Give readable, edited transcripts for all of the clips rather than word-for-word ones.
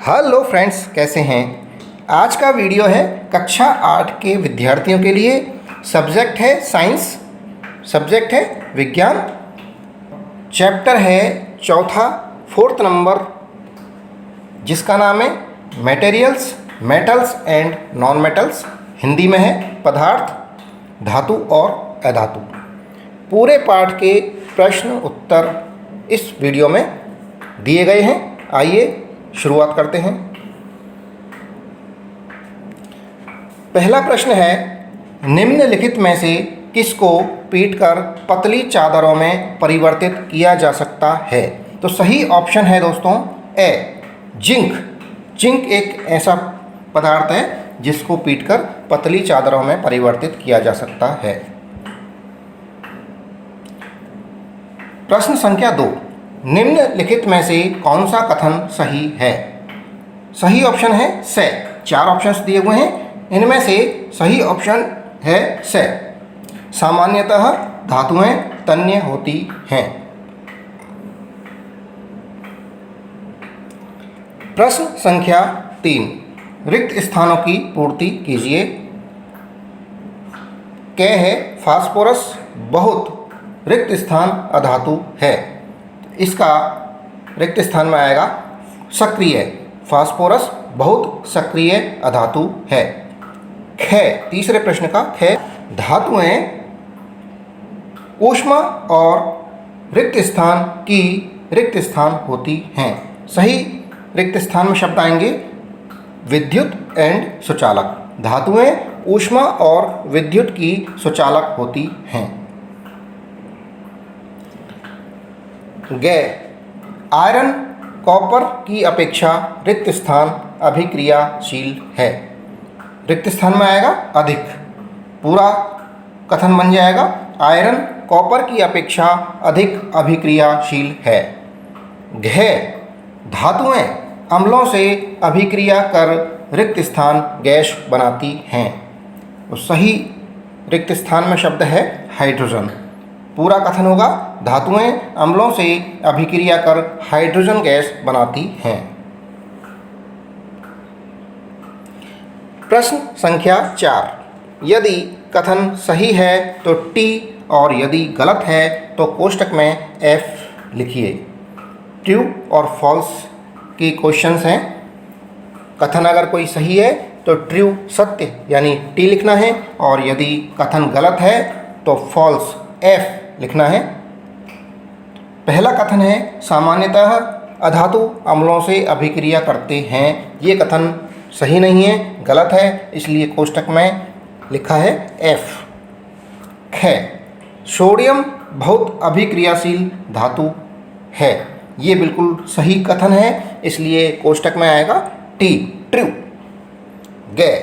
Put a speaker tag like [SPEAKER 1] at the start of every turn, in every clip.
[SPEAKER 1] Hello friends, कैसे हैं। आज का वीडियो है कक्षा 8 के विद्यार्थियों के लिए। सब्जेक्ट है साइंस, सब्जेक्ट है विज्ञान, चैप्टर है चौथा, 4th नंबर, जिसका नाम है materials, metals and non metals. Hindi में है पदार्थ, धातु और अधातु। पूरे पाठ के प्रश्न उत्तर इस वीडियो में दिए गए हैं। आइए शुरुआत करते हैं। पहला प्रश्न है, निम्नलिखित में से किसको पीटकर पतली चादरों में परिवर्तित किया जा सकता है। तो सही ऑप्शन है दोस्तों ए, जिंक। जिंक एक ऐसा पदार्थ है जिसको पीटकर पतली चादरों में परिवर्तित किया जा सकता है। प्रश्न संख्या 2, निम्नलिखित में से कौन सा कथन सही है। सही ऑप्शन है से। 4 ऑप्शंस दिए हुए हैं, इनमें से सही ऑप्शन है से। सामान्यतः धातुएं तन्य होती हैं। प्रश्न संख्या 3, रिक्त स्थानों की पूर्ति कीजिए। क है फास्फोरस बहुत रिक्त स्थान अधातु है। इसका रिक्त स्थान में आएगा सक्रिय। फास्फोरस बहुत सक्रिय अधातु है। ख, तीसरे प्रश्न का ख, धातुएं ऊष्मा और रिक्त स्थान की रिक्त स्थान होती हैं। सही रिक्त स्थान में शब्द आएंगे विद्युत एंड सुचालक। धातुएं ऊष्मा और विद्युत की सुचालक होती हैं। ग, आयरन कॉपर की अपेक्षा रिक्त स्थान अभिक्रियाशील है। रिक्त स्थान में आएगा अधिक। पूरा कथन बन जाएगा आयरन कॉपर की अपेक्षा अधिक अभिक्रियाशील है। घ, धातुएं अम्लों से अभिक्रिया कर रिक्त स्थान गैस बनाती हैं। तो सही रिक्त स्थान में शब्द है हाइड्रोजन। पूरा कथन होगा धातुएं अम्लों से अभिक्रिया कर हाइड्रोजन गैस बनाती हैं। प्रश्न संख्या 4, यदि कथन सही है तो T और यदि गलत है तो कोष्टक में F लिखिए। ट्रू और फॉल्स के क्वेश्चंस हैं। कथन अगर कोई सही है तो ट्रू सत्य यानी T लिखना है, और यदि कथन गलत है तो फॉल्स F लिखना है। पहला कथन है सामान्यतः अधातु अम्लों से अभिक्रिया करते हैं। ये कथन सही नहीं है, गलत है, इसलिए कोष्टक में लिखा है F। ख, सोडियम बहुत अभिक्रियाशील धातु है। ये बिल्कुल सही कथन है, इसलिए कोष्टक में आएगा T, ट्रू। ग,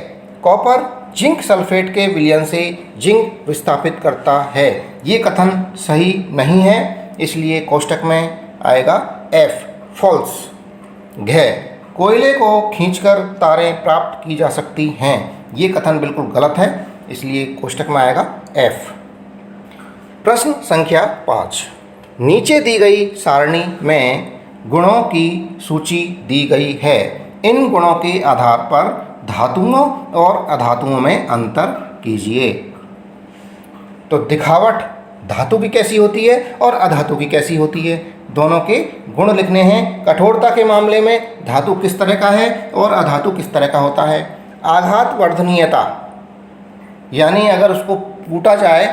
[SPEAKER 1] कॉपर जिंक सल्फेट के विलयन से जिंक विस्थापित करता है। ये कथन सही नहीं है, इसलिए कोष्टक में आएगा F, फॉल्स। घ, कोयले को खींचकर तारें प्राप्त की जा सकती हैं। ये कथन बिल्कुल गलत है, इसलिए कोष्टक में आएगा F। प्रश्न संख्या 5, नीचे दी गई सारणी में गुणों की सूची दी गई है। इन गुणों के आधार पर धातुओं और अधातुओं में अंतर कीजिए। तो दिखावट धातु की कैसी होती है और अधातु की कैसी होती है, दोनों के गुण लिखने हैं। कठोरता के मामले में धातु किस तरह का है और अधातु किस तरह का होता है। आघात वर्धनीयता यानी अगर उसको कूटा जाए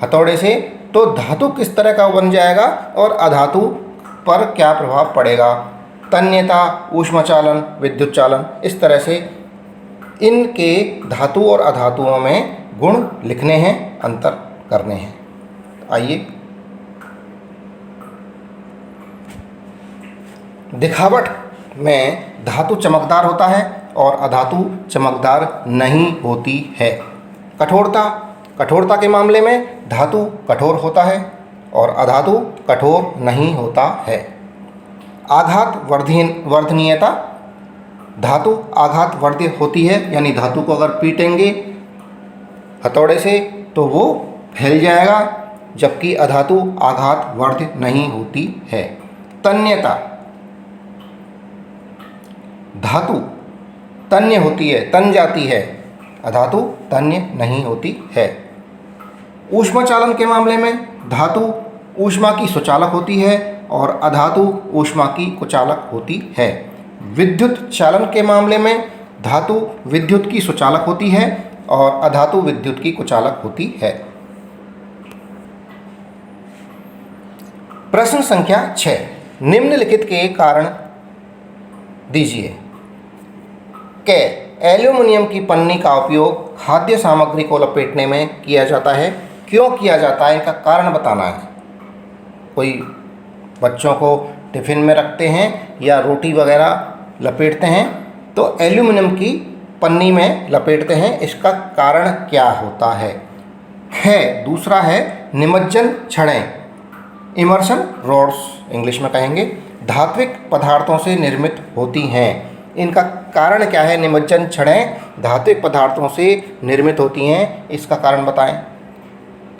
[SPEAKER 1] हथौड़े से तो धातु किस तरह का बन जाएगा और अधातु पर क्या प्रभाव पड़ेगा। तन्यता, ऊष्माचालन, विद्युत चालन, इस तरह से इनके धातु और अधातुओं में गुण लिखने हैं, अंतर करने हैं। आइए, दिखावट में धातु चमकदार होता है और अधातु चमकदार नहीं होती है। कठोरता के मामले में धातु कठोर होता है और अधातु कठोर नहीं होता है। आघात वर्धनीयता, धातु आघात वर्ध्य होती है, यानी धातु को अगर पीटेंगे हथौड़े से तो वो फैल जाएगा, जबकि अधातु आघात वर्ध्य नहीं होती है। तन्यता, धातु तन्य होती है, तन जाती है, अधातु तन्य नहीं होती है। ऊष्मा चालन के मामले में धातु ऊष्मा की सुचालक होती है और अधातु ऊष्मा की कुचालक होती है। विद्युत चालन के मामले में धातु विद्युत की सुचालक होती है और अधातु विद्युत की कुचालक होती है। प्रश्न संख्या 6, निम्नलिखित के कारण दीजिए। क एल्यूमिनियम की पन्नी का उपयोग खाद्य सामग्री को लपेटने में किया जाता है, क्यों किया जाता है, इनका कारण बताना है। कोई बच्चों को टिफ़िन में रखते हैं या रोटी वगैरह लपेटते हैं तो एल्यूमिनियम की पन्नी में लपेटते हैं, इसका कारण क्या होता है। है दूसरा है निमज्जन छड़ें, इमर्शन रोड्स इंग्लिश में कहेंगे, धात्विक पदार्थों से निर्मित होती हैं। इनका कारण क्या है। निमज्जन छड़ें धात्विक पदार्थों से निर्मित होती हैं, इसका कारण बताएं।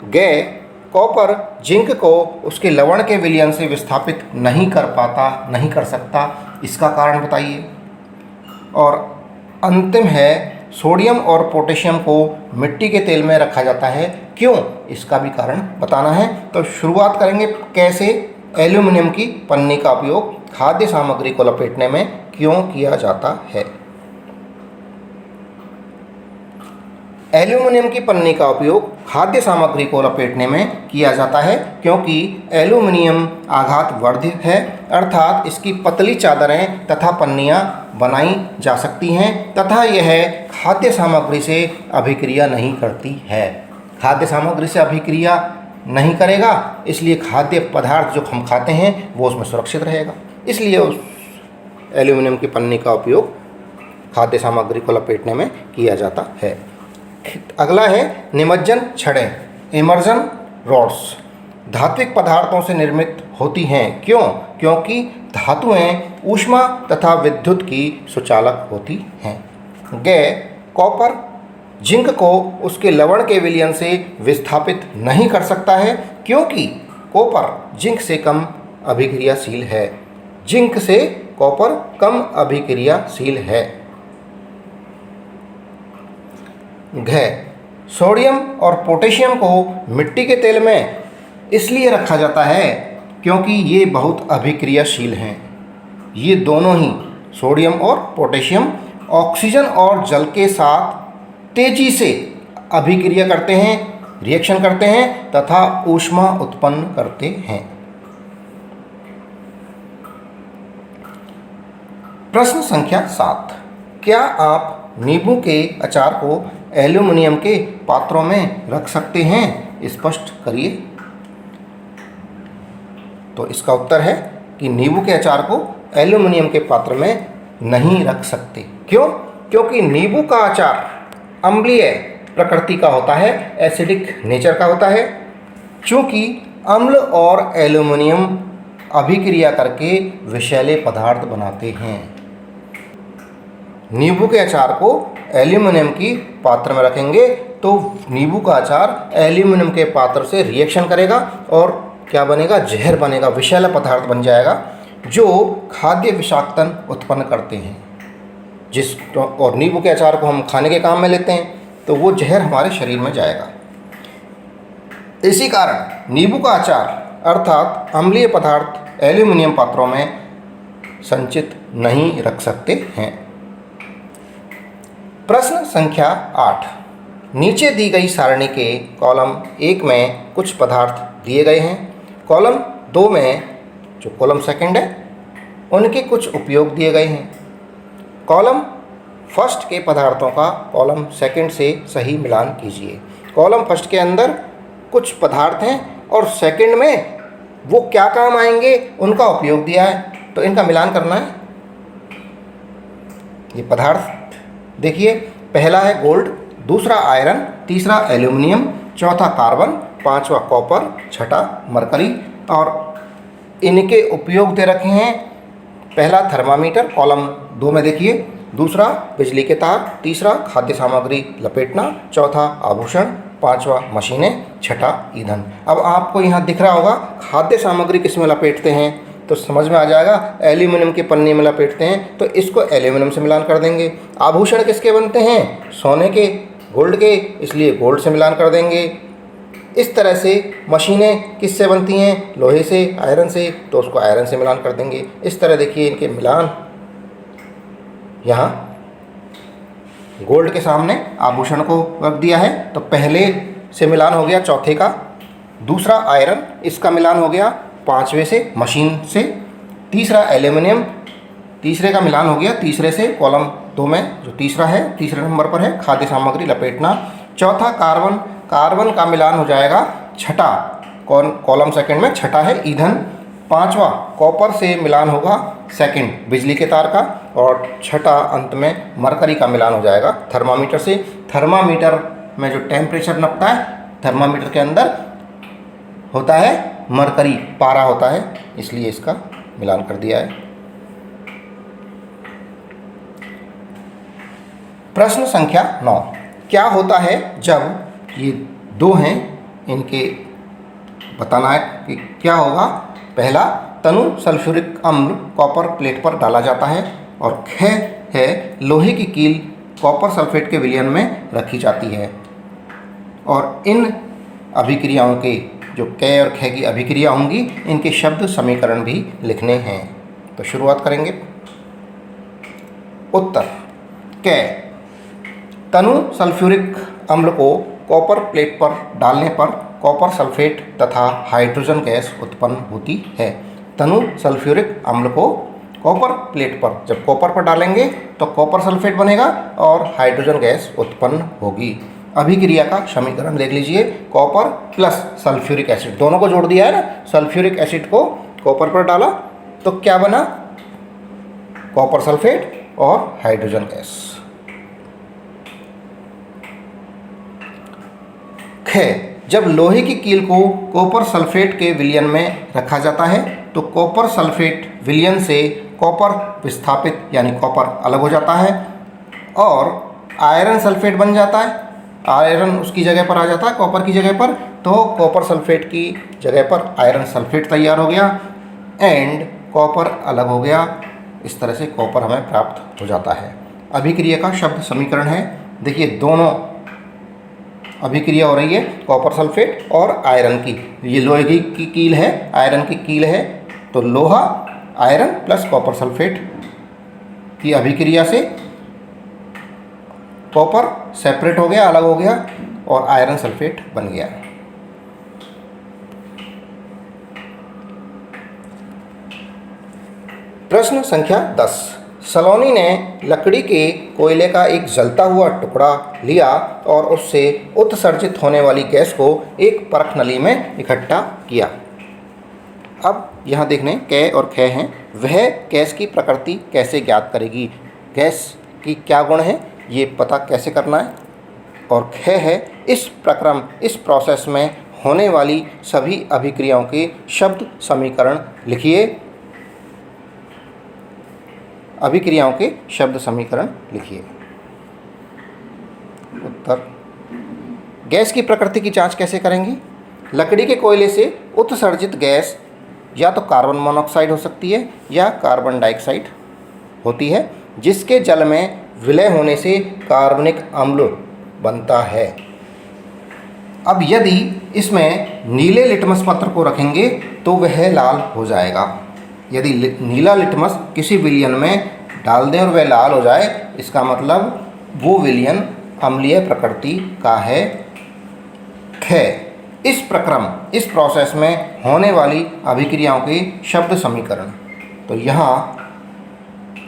[SPEAKER 1] ग कॉपर जिंक को उसके लवण के विलयन से विस्थापित नहीं कर सकता, इसका कारण बताइए। और अंतिम है सोडियम और पोटेशियम को मिट्टी के तेल में रखा जाता है, क्यों, इसका भी कारण बताना है। तो शुरुआत करेंगे कैसे एल्यूमिनियम की पन्नी का उपयोग खाद्य सामग्री को लपेटने में क्यों किया जाता है। एल्यूमिनियम की पन्नी का उपयोग खाद्य सामग्री को लपेटने में किया जाता है क्योंकि एल्यूमिनियम आघातवर्धी है, अर्थात इसकी पतली चादरें तथा पन्नियाँ बनाई जा सकती हैं तथा यह खाद्य सामग्री से अभिक्रिया नहीं करती है। खाद्य सामग्री से अभिक्रिया नहीं करेगा, इसलिए खाद्य पदार्थ जो हम खाते हैं वो उसमें सुरक्षित रहेगा, इसलिए उस एल्यूमिनियम की पन्नी का उपयोग खाद्य सामग्री को लपेटने में किया जाता है। अगला है निमज्जन छड़ें, इमर्जन रॉड्स, धात्विक पदार्थों से निर्मित होती हैं, क्यों, क्योंकि धातुएं ऊष्मा तथा विद्युत की सुचालक होती हैं। कॉपर जिंक को उसके लवण के विलयन से विस्थापित नहीं कर सकता है क्योंकि कॉपर जिंक से कम अभिक्रियाशील है। जिंक से कॉपर कम अभिक्रियाशील है। सोडियम और पोटेशियम को मिट्टी के तेल में इसलिए रखा जाता है क्योंकि ये बहुत अभिक्रियाशील हैं। ये दोनों ही सोडियम और पोटेशियम ऑक्सीजन और जल के साथ तेजी से अभिक्रिया करते हैं, रिएक्शन करते हैं तथा ऊष्मा उत्पन्न करते हैं। प्रश्न संख्या 7, क्या आप नींबू के अचार को एल्यूमिनियम के पात्रों में रख सकते हैं, स्पष्ट करिए। तो इसका उत्तर है कि नींबू के अचार को एल्यूमिनियम के पात्र में नहीं रख सकते। क्यों, क्योंकि नींबू का अचार अम्लीय प्रकृति का होता है, एसिडिक नेचर का होता है। चूँकि अम्ल और एल्यूमिनियम अभिक्रिया करके विषैले पदार्थ बनाते हैं। नींबू के अचार को एल्यूमिनियम की पात्र में रखेंगे तो नींबू का अचार एल्यूमिनियम के पात्र से रिएक्शन करेगा और क्या बनेगा, जहर बनेगा, विषैला पदार्थ बन जाएगा जो खाद्य विषाक्तन उत्पन्न करते हैं। और नींबू के अचार को हम खाने के काम में लेते हैं तो वो जहर हमारे शरीर में जाएगा। इसी कारण नींबू का अचार अर्थात अम्लीय पदार्थ एल्यूमिनियम पात्रों में संचित नहीं रख सकते हैं। प्रश्न संख्या 8, नीचे दी गई सारणी के कॉलम 1 में कुछ पदार्थ दिए गए हैं। कॉलम 2 में जो कॉलम सेकंड है उनके कुछ उपयोग दिए गए हैं। कॉलम फर्स्ट के पदार्थों का कॉलम सेकंड से सही मिलान कीजिए। कॉलम फर्स्ट के अंदर कुछ पदार्थ हैं और सेकंड में वो क्या काम आएंगे उनका उपयोग दिया है, तो इनका मिलान करना है। ये पदार्थ देखिए, पहला है गोल्ड, दूसरा आयरन, तीसरा एल्यूमिनियम, चौथा कार्बन, पांचवा कॉपर, छठा मरकरी। और इनके उपयोग दे रखे हैं। पहला थर्मामीटर कॉलम 2 में देखिए, दूसरा बिजली के तार, तीसरा खाद्य सामग्री लपेटना, चौथा आभूषण, पांचवा मशीनें, छठा ईंधन। अब आपको यहाँ दिख रहा होगा खाद्य सामग्री किस में लपेटते हैं, तो समझ में आ जाएगा। एल्यूमिनियम के पन्नी में लपेटते हैं तो इसको एल्यूमिनियम से मिलान कर देंगे। आभूषण किसके बनते हैं? सोने के, गोल्ड के, इसलिए गोल्ड से मिलान कर देंगे। इस तरह से मशीनें किससे बनती हैं? लोहे से, आयरन से, तो उसको आयरन से मिलान कर देंगे। इस तरह देखिए इनके मिलान, यहाँ गोल्ड के सामने आभूषण को रख दिया है तो पहले से मिलान हो गया चौथे का। दूसरा आयरन, इसका मिलान हो गया पांचवे से मशीन से। तीसरा एल्यूमिनियम, तीसरे का मिलान हो गया तीसरे से, कॉलम 2 में जो तीसरा है, तीसरे नंबर पर है खाद्य सामग्री लपेटना। चौथा कार्बन, कार्बन का मिलान हो जाएगा छठा, कॉलम सेकंड में छठा है ईंधन। पांचवा कॉपर से मिलान होगा सेकंड, बिजली के तार का। और छठा अंत में मरकरी का मिलान हो जाएगा थर्मामीटर से। थर्मामीटर में जो टेम्परेचर नापता है, थर्मामीटर के अंदर होता है मरकरी, पारा होता है, इसलिए इसका मिलान कर दिया है। प्रश्न संख्या 9, क्या होता है जब ये दो हैं, इनके बताना है कि क्या होगा। पहला, तनु सल्फ्यूरिक अम्ल कॉपर प्लेट पर डाला जाता है। और ख है, लोहे की कील कॉपर सल्फेट के विलयन में रखी जाती है। और इन अभिक्रियाओं के जो क और ख की अभिक्रिया होंगी, इनके शब्द समीकरण भी लिखने हैं। तो शुरुआत करेंगे। उत्तर, क, तनु सल्फ्यूरिक अम्ल को कॉपर प्लेट पर डालने पर कॉपर सल्फेट तथा हाइड्रोजन गैस उत्पन्न होती है। तनु सल्फ्यूरिक अम्ल को कॉपर प्लेट पर, जब कॉपर पर डालेंगे तो कॉपर सल्फेट बनेगा और हाइड्रोजन गैस उत्पन्न होगी। अभिक्रिया का समीकरण देख लीजिए। कॉपर प्लस सल्फ्यूरिक एसिड, दोनों को जोड़ दिया है ना। सल्फ्यूरिक एसिड को कॉपर पर डाला तो क्या बना? कॉपर सल्फेट और हाइड्रोजन गैस। ख, जब लोहे की कील को कॉपर सल्फेट के विलयन में रखा जाता है तो कॉपर सल्फेट विलयन से कॉपर विस्थापित यानी कॉपर अलग हो जाता है और आयरन सल्फेट बन जाता है। आयरन उसकी जगह पर आ जाता है कॉपर की जगह पर, तो कॉपर सल्फेट की जगह पर आयरन सल्फेट तैयार हो गया एंड कॉपर अलग हो गया। इस तरह से कॉपर हमें प्राप्त हो जाता है। अभिक्रिया का शब्द समीकरण है। देखिए दोनों अभिक्रिया हो रही है, कॉपर सल्फेट और आयरन की। ये लोहे की कील है, आयरन की कील है, तो लोहा आयरन प्लस कॉपर सल्फेट की अभिक्रिया से कॉपर सेपरेट हो गया, अलग हो गया और आयरन सल्फेट बन गया। प्रश्न संख्या 10, सलोनी ने लकड़ी के कोयले का एक जलता हुआ टुकड़ा लिया और उससे उत्सर्जित होने वाली गैस को एक परख नली में इकट्ठा किया। अब यहाँ देखने क और ख हैं। वह गैस की प्रकृति कैसे ज्ञात करेगी? गैस की क्या गुण है ये पता कैसे करना है। और ख है, इस प्रक्रम, इस प्रोसेस में होने वाली सभी अभिक्रियाओं के शब्द समीकरण लिखिए। अभिक्रियाओं के शब्द समीकरण लिखिए। उत्तर, गैस की प्रकृति की जांच कैसे करेंगे? लकड़ी के कोयले से उत्सर्जित गैस या तो कार्बन मोनोऑक्साइड हो सकती है या कार्बन डाइऑक्साइड होती है, जिसके जल में विलय होने से कार्बनिक अम्ल बनता है। अब यदि इसमें नीले लिटमस पत्र को रखेंगे तो वह लाल हो जाएगा। यदि नीला लिटमस किसी विलयन में डाल दें और वह लाल हो जाए, इसका मतलब वो विलयन अम्लीय प्रकृति का है। ख, इस प्रक्रम, इस प्रोसेस में होने वाली अभिक्रियाओं के शब्द समीकरण। तो यहाँ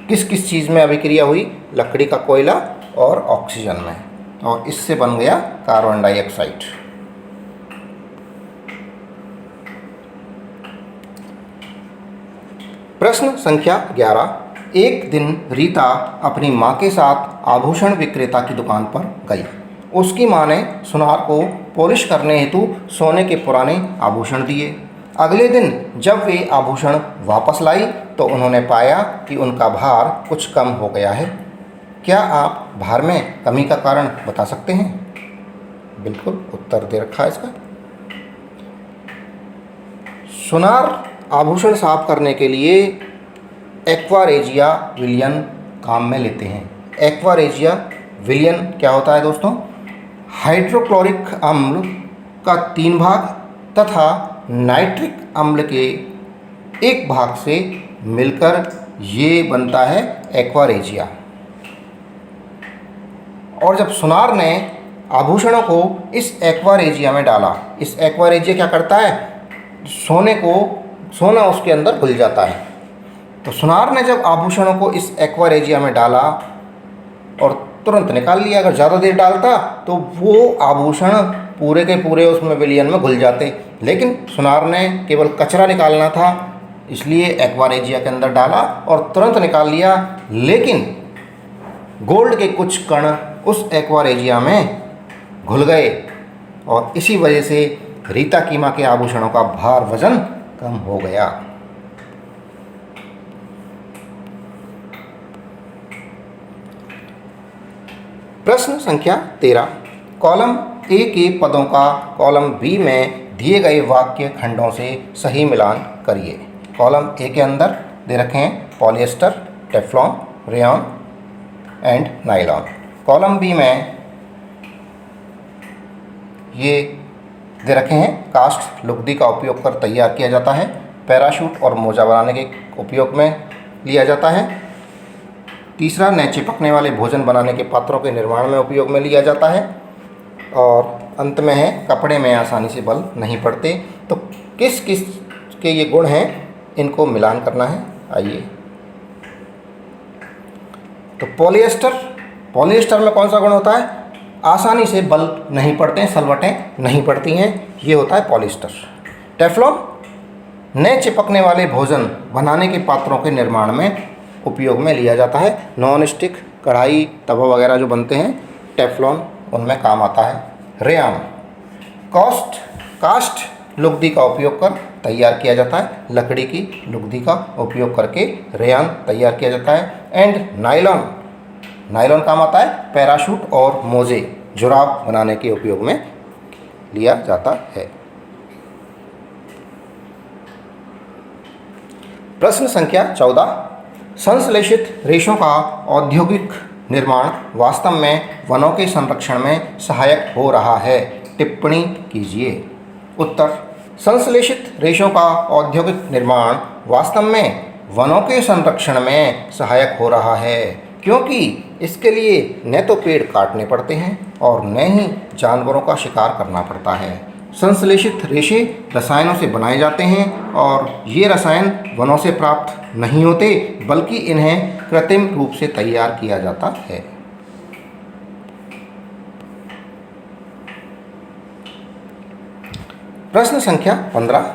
[SPEAKER 1] किस किस चीज़ में अभिक्रिया हुई? लकड़ी का कोयला और ऑक्सीजन में, और इससे बन गया कार्बन डाइऑक्साइड। प्रश्न संख्या 11, एक दिन रीता अपनी माँ के साथ आभूषण विक्रेता की दुकान पर गई। उसकी माँ ने सुनार को पॉलिश करने हेतु सोने के पुराने आभूषण दिए। अगले दिन जब वे आभूषण वापस लाई तो उन्होंने पाया कि उनका भार कुछ कम हो गया है। क्या आप भार में कमी का कारण बता सकते हैं? बिल्कुल, उत्तर दे रखा है इसका। सुनार आभूषण साफ करने के लिए एक्वा रेजिया विलियन काम में लेते हैं। एक्वा रेजिया विलियन क्या होता है दोस्तों? हाइड्रोक्लोरिक अम्ल का 3 भाग तथा नाइट्रिक अम्ल के 1 भाग से मिलकर ये बनता है एक्वा रेजिया। और जब सुनार ने आभूषणों को इस एक्वा रेजिया में डाला, इस एक्वा रेजिया क्या करता है? सोना उसके अंदर घुल जाता है। तो सुनार ने जब आभूषणों को इस एक्वा रेजिया में डाला और तुरंत निकाल लिया, अगर ज़्यादा देर डालता तो वो आभूषण पूरे के पूरे उसमें विलियन में घुल जाते। लेकिन सुनार ने केवल कचरा निकालना था, इसलिए एक्वा रेजिया के अंदर डाला और तुरंत निकाल लिया। लेकिन गोल्ड के कुछ कण उस एक्वा रेजिया में घुल गए और इसी वजह से रीता कीमा के आभूषणों का भार वजन कम हो गया। प्रश्न संख्या 13, कॉलम ए के पदों का कॉलम बी में दिए गए वाक्य खंडों से सही मिलान करिए। कॉलम ए के अंदर दे रखे हैं polyester, Teflon, rayon and nylon. Column B में ये दे रखे हैं कास्ट लुगदी का उपयोग कर तैयार किया जाता है, पैराशूट और मोजा बनाने के उपयोग में लिया जाता है। तीसरा, न चिपकने वाले भोजन बनाने के पात्रों के निर्माण में उपयोग में लिया जाता है। और अंत में है कपड़े में आसानी से बल नहीं पड़ते। तो किस किस के ये गुण हैं, इनको मिलान करना है। आइए, तो पॉलिएस्टर में कौन सा गुण होता है? आसानी से बल नहीं पड़ते हैं, सलवटें नहीं पड़ती हैं, ये होता है पॉलिएस्टर। टेफ्लॉन न चिपकने वाले भोजन बनाने के पात्रों के निर्माण में उपयोग में लिया जाता है। नॉन स्टिक कढ़ाई तवा वगैरह जो बनते हैं, टेफ्लॉन उनमें काम आता है। रेयॉन कास्ट लुगदी का उपयोग कर तैयार किया जाता है, लकड़ी की लुगदी का उपयोग करके रेयॉन तैयार किया जाता है। एंड नायलॉन काम आता है पैराशूट और मोजे जुराब बनाने के उपयोग में लिया जाता है। प्रश्न संख्या 14, संश्लेषित रेशों का औद्योगिक निर्माण वास्तव में वनों के संरक्षण में सहायक हो रहा है, टिप्पणी कीजिए। उत्तर, संश्लेषित रेशों का औद्योगिक निर्माण वास्तव में वनों के संरक्षण में सहायक हो रहा है, क्योंकि इसके लिए न तो पेड़ काटने पड़ते हैं और न ही जानवरों का शिकार करना पड़ता है। संश्लेषित रेशे रसायनों से बनाए जाते हैं और ये रसायन वनों से प्राप्त नहीं होते, बल्कि इन्हें कृत्रिम रूप से तैयार किया जाता है। प्रश्न संख्या 15,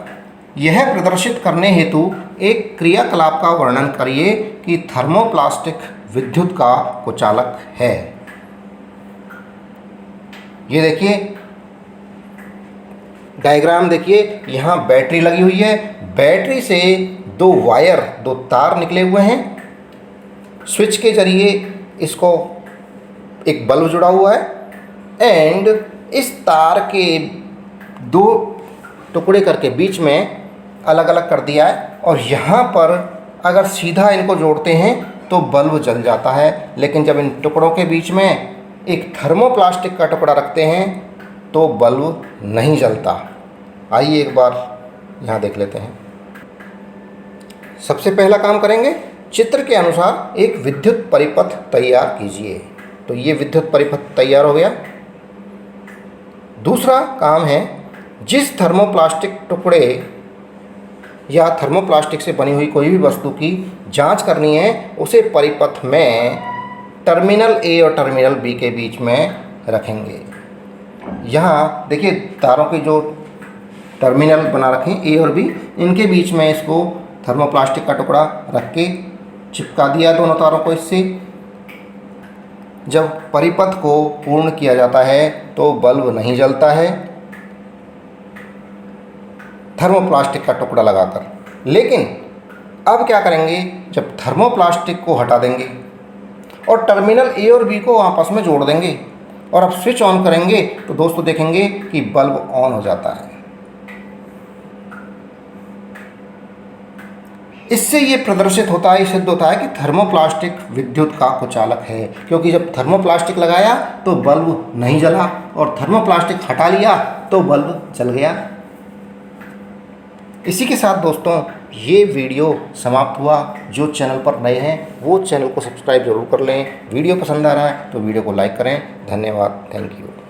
[SPEAKER 1] यह प्रदर्शित करने हेतु एक क्रियाकलाप का वर्णन करिए कि थर्मोप्लास्टिक विद्युत का कुचालक है। ये देखिए डायग्राम, देखिए यहाँ बैटरी लगी हुई है, बैटरी से 2 तार निकले हुए हैं, स्विच के जरिए इसको एक बल्ब जुड़ा हुआ है एंड इस तार के 2 टुकड़े करके बीच में अलग अलग कर दिया है। और यहाँ पर अगर सीधा इनको जोड़ते हैं तो बल्ब जल जाता है, लेकिन जब इन टुकड़ों के बीच में एक थर्मोप्लास्टिक का टुकड़ा रखते हैं तो बल्ब नहीं जलता। आइए एक बार यहाँ देख लेते हैं। सबसे पहला काम करेंगे, चित्र के अनुसार एक विद्युत परिपथ तैयार कीजिए। तो ये विद्युत परिपथ तैयार हो गया। दूसरा काम है, जिस थर्मोप्लास्टिक टुकड़े या थर्मोप्लास्टिक से बनी हुई कोई भी वस्तु की जांच करनी है, उसे परिपथ में टर्मिनल ए और टर्मिनल बी के बीच में रखेंगे। यहाँ देखिए तारों के जो टर्मिनल बना रखें ए और बी, इनके बीच में इसको थर्मोप्लास्टिक का टुकड़ा रख के चिपका दिया दोनों तारों को इससे। जब परिपथ को पूर्ण किया जाता है तो बल्ब नहीं जलता है थर्मोप्लास्टिक का टुकड़ा लगाकर। लेकिन अब क्या करेंगे, जब थर्मोप्लास्टिक को हटा देंगे और टर्मिनल ए और बी को आपस में जोड़ देंगे और अब स्विच ऑन करेंगे तो दोस्तों देखेंगे कि बल्ब ऑन हो जाता है। इससे ये प्रदर्शित होता है, सिद्ध होता है कि थर्मोप्लास्टिक विद्युत का कुचालक है, क्योंकि जब थर्मोप्लास्टिक लगाया तो बल्ब नहीं जला और थर्मोप्लास्टिक हटा लिया तो बल्ब जल गया। इसी के साथ दोस्तों ये वीडियो समाप्त हुआ। जो चैनल पर नए हैं वो चैनल को सब्सक्राइब जरूर कर लें। वीडियो पसंद आ रहा है तो वीडियो को लाइक करें। धन्यवाद, थैंक यू।